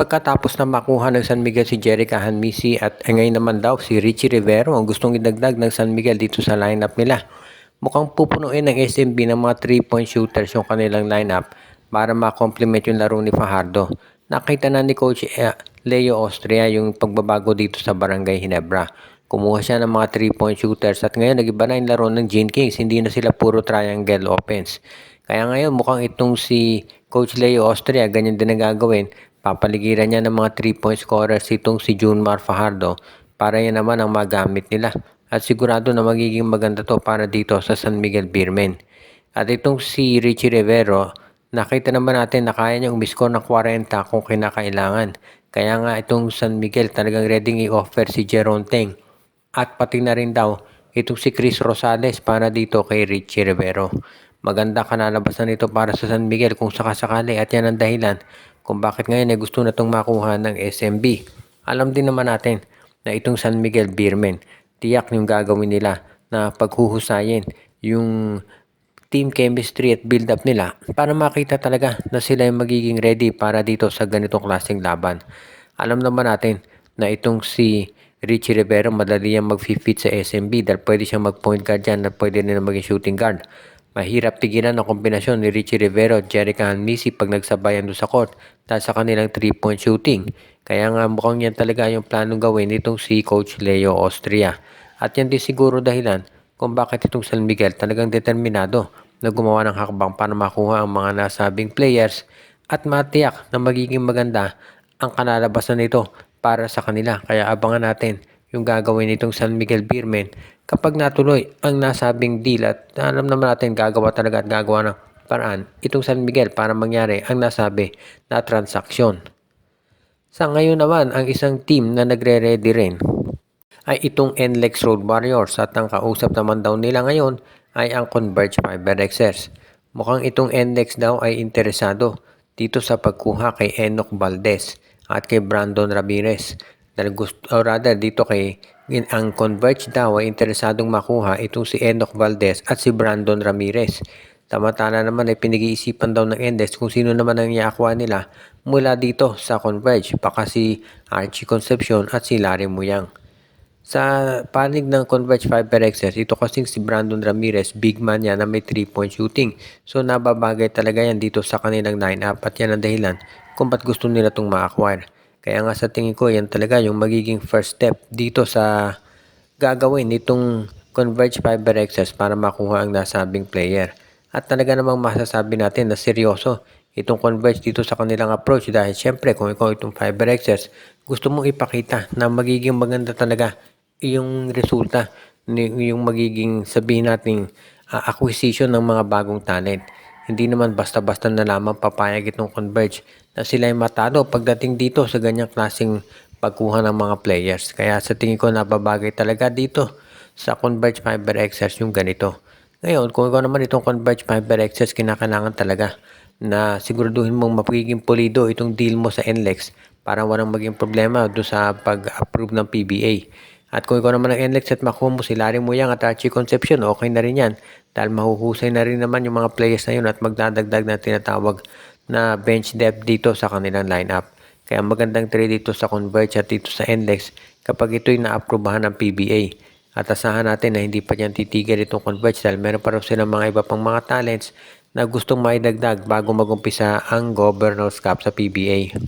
Pagkatapos na makuha ng San Miguel si Jerica Hanmisi at ngayon naman daw si Richie Rivero ang gustong idagdag ng San Miguel dito sa lineup nila. Mukhang pupunuin ng SMB ng mga 3-point shooters yung kanilang lineup para ma-complement yung laro ni Fajardo. Nakita na ni Coach Leo Austria yung pagbabago dito sa Barangay Ginebra. Kumuha siya ng mga 3-point shooters at ngayon nag-iba na yung laro ng Gene Kings. Hindi na sila puro triangle offense. Kaya ngayon mukhang itong si Coach Leo Austria ganyan din ang gagawin. Papaligiran niya ng mga 3-point scorers itong si Junmar Fajardo para yan naman ang magamit nila. At sigurado na magiging maganda to para dito sa San Miguel Beermen. At itong si Richie Rivero, nakita naman natin na kaya niyang umiscore ng 40 kung kinakailangan. Kaya nga itong San Miguel talagang ready i-offer si Jeron Teng. At pati na rin daw itong si Chris Rosales para dito kay Richie Rivero. Maganda kanalabasan nito para sa San Miguel kung sakasakali at yan ang dahilan kung bakit ngayon ay gusto na itong makuha ng SMB. Alam din naman natin na itong San Miguel Beermen, tiyak yung gagawin nila na paghuhusayin yung team chemistry at build up nila para makita talaga na sila yung magiging ready para dito sa ganitong klaseng laban. Alam naman natin na itong si Richie Rivero madali yung mag-fit sa SMB dahil pwede siyang mag-point guard dyan at pwede rin maging shooting guard. Mahirap tigilan ang kombinasyon ni Richie Rivero at Jerica Hanmisi pag nagsabayan doon sa court dahil sa kanilang 3-point shooting. Kaya nga mukhang yan talaga yung planong gawin nitong si Coach Leo Austria. At yan din siguro dahilan kung bakit itong San Miguel talagang determinado na gumawa ng hakbang para makuha ang mga nasabing players at matiyak na magiging maganda ang kanalabasan nito para sa kanila. Kaya abangan natin yung gagawin nitong San Miguel Beermen kapag natuloy ang nasabing deal at alam naman natin gagawa talaga at gagawa ng paraan itong San Miguel para mangyari ang nasabi na transaksyon. Sa ngayon naman, ang isang team na nagre-ready rin ay itong NLEX Road Warriors at ang kausap naman daw nila ngayon ay ang Converge FiberXers. Mukhang itong NLEX daw ay interesado dito sa pagkuha kay Enoch Valdez at kay Brandon Ramirez. Dito kay ang Converge daw ay interesadong makuha itong si Enoch Valdez at si Brandon Ramirez. Tama-tama naman ay pinag-iisipan daw ng NLEX kung sino naman ang iakuha nila mula dito sa Converge, baka si Archie Concepcion at si Larry Muyang. Sa panig ng Converge FiberXers, ito kasing si Brandon Ramirez, big man yan na may 3-point shooting. So nababagay talaga yan dito sa kanilang line-up at yan ang dahilan kung ba't gusto nila itong ma-acquire. Kaya nga sa tingin ko yan talaga yung magiging first step dito sa gagawin nitong Converge FiberXers para makuha ang nasabing player. At talaga namang masasabi natin na seryoso itong Converge dito sa kanilang approach dahil syempre kung ikaw itong FiberXers, gusto mong ipakita na magiging maganda talaga yung resulta, yung magiging sabihin nating acquisition ng mga bagong talent. Hindi naman basta-basta na lamang papayag itong Converge na sila ay matalo pagdating dito sa ganyang klaseng pagkuha ng mga players. Kaya sa tingin ko nababagay talaga dito sa Converge FiberXers yung ganito. Ngayon, kung ikaw naman itong Converge FiberXers, kinakailangan talaga na siguraduhin mong magiging pulido itong deal mo sa NLEX para walang maging problema doon sa pag-approve ng PBA. At kung ikaw naman ang NLEX at makuha mo si Larry Muyang at Archie Concepcion, okay na rin yan. Dahil mahuhusay na rin naman yung mga players na yun at magdadagdag na tinatawag na bench depth dito sa kanilang lineup. Kaya magandang trade dito sa Converge at dito sa NLEX kapag ito'y na-approbahan ng PBA. At asahan natin na hindi pa dyan titigil itong Converge dahil meron pa rin silang mga iba pang mga talents na gustong maidagdag bago magumpisa ang Governors Cup sa PBA.